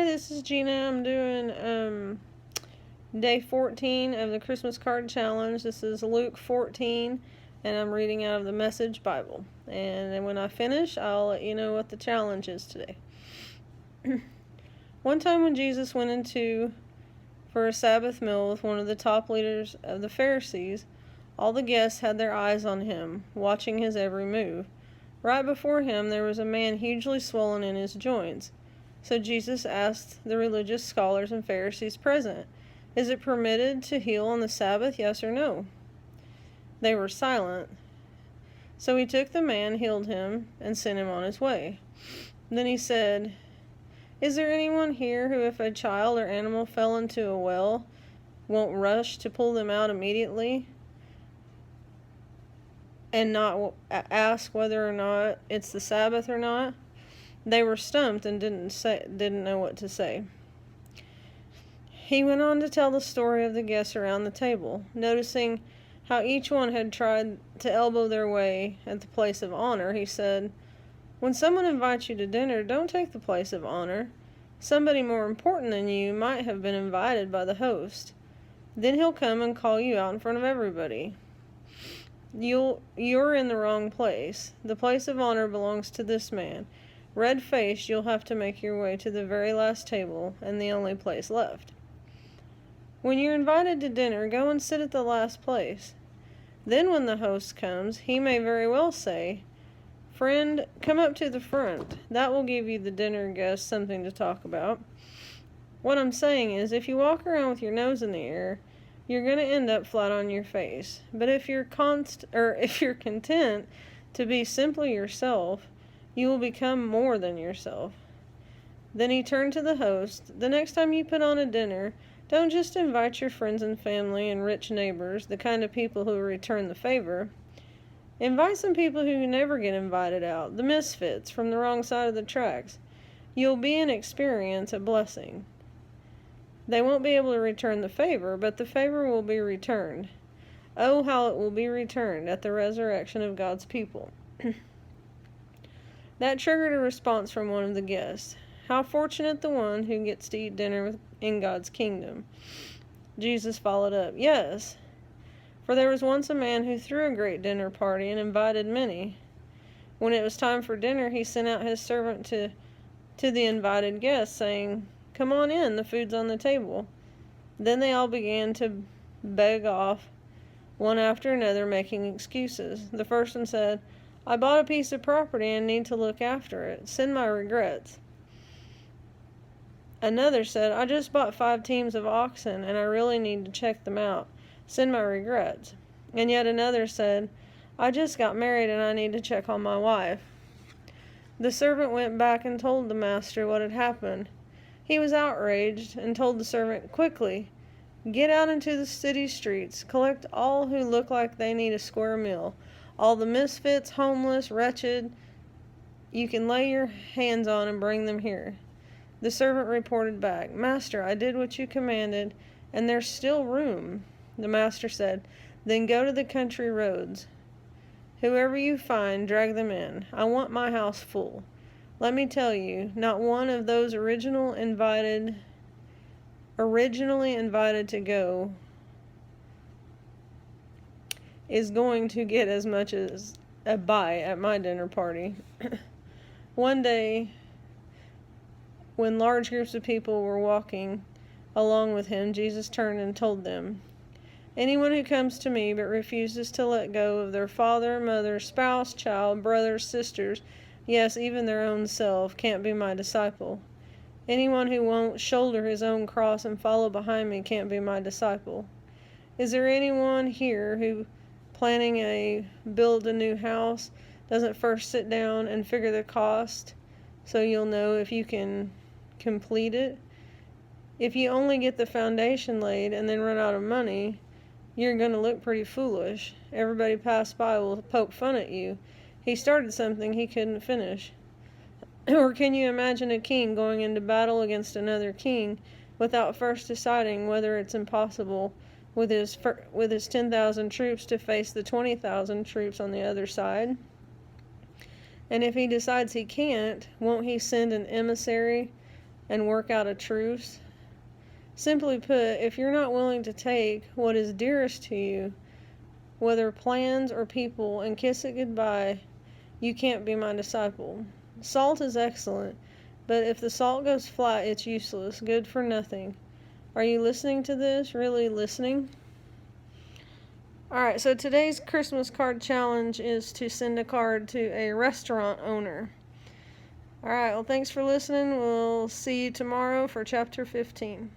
Hi, this is Gina. I'm doing day 14 of the Christmas card challenge. This is Luke 14, and I'm reading out of the Message Bible. And then when I finish, I'll let you know what the challenge is today. One time when Jesus went into for a Sabbath meal with one of the top leaders of the Pharisees, all the guests had their eyes on him, watching his every move. Right before him there was a man hugely swollen in his joints. So Jesus asked the religious scholars and Pharisees present, "Is it permitted to heal on the Sabbath, yes or no?" They were silent. So he took the man, healed him, and sent him on his way. Then he said, "Is there anyone here who, if a child or animal fell into a well, won't rush to pull them out immediately and not ask whether or not it's the Sabbath or not?" They were stumped and didn't know what to say. He went on to tell the story of the guests around the table. Noticing how each one had tried to elbow their way at the place of honor, he said, "When someone invites you to dinner, don't take the place of honor. Somebody more important than you might have been invited by the host. Then he'll come and call you out in front of everybody. You're in the wrong place. The place of honor belongs to this man. Red-faced, you'll have to make your way to the very last table and the only place left. When you're invited to dinner, go and sit at the last place. Then when the host comes, he may very well say, 'Friend, come up to the front.' That will give you the dinner guests something to talk about. What I'm saying is, if you walk around with your nose in the air, you're going to end up flat on your face. But if you're content to be simply yourself, you will become more than yourself." Then he turned to the host. "The next time you put on a dinner, don't just invite your friends and family and rich neighbors, the kind of people who return the favor. Invite some people who never get invited out, the misfits from the wrong side of the tracks. You'll be an experience, a blessing. They won't be able to return the favor, but the favor will be returned. Oh, how it will be returned at the resurrection of God's people." That triggered a response from one of the guests. "How fortunate the one who gets to eat dinner in God's kingdom." Jesus followed up, "Yes, for there was once a man who threw a great dinner party and invited many. When it was time for dinner, he sent out his servant to the invited guests, saying, 'Come on in, the food's on the table.' Then they all began to beg off, one after another, making excuses. The first one said, 'I bought a piece of property and need to look after it. Send my regrets.' Another said, 'I just bought 5 teams of oxen and I really need to check them out. Send my regrets.' And yet another said, 'I just got married and I need to check on my wife.' The servant went back and told the master what had happened. He was outraged and told the servant, 'Quickly, get out into the city streets, collect all who look like they need a square meal, all the misfits, homeless, wretched, you can lay your hands on and bring them here.' The servant reported back, 'Master, I did what you commanded, and there's still room.' The master said, 'Then go to the country roads. Whoever you find, drag them in. I want my house full.' Let me tell you, not one of those originally invited to go is going to get as much as a bite at my dinner party." One day, when large groups of people were walking along with him, Jesus turned and told them, "Anyone who comes to me but refuses to let go of their father, mother, spouse, child, brothers, sisters, yes, even their own self, can't be my disciple. Anyone who won't shoulder his own cross and follow behind me can't be my disciple. Is there anyone here who, planning to build a new house, doesn't first sit down and figure the cost so you'll know if you can complete it? If you only get the foundation laid and then run out of money, you're going to look pretty foolish. Everybody passed by will poke fun at you. He started something he couldn't finish." Or can you imagine a king going into battle against another king without first deciding whether it's impossible with his 10,000 troops to face the 20,000 troops on the other side? And if he decides he can't, won't he send an emissary and work out a truce? Simply put, if you're not willing to take what is dearest to you, whether plans or people, and kiss it goodbye, you can't be my disciple. Salt is excellent, but if the salt goes flat, it's useless, good for nothing. Are you listening to this? Really listening? Alright, so today's Christmas card challenge is to send a card to a restaurant owner. Alright, well, thanks for listening. We'll see you tomorrow for chapter 15.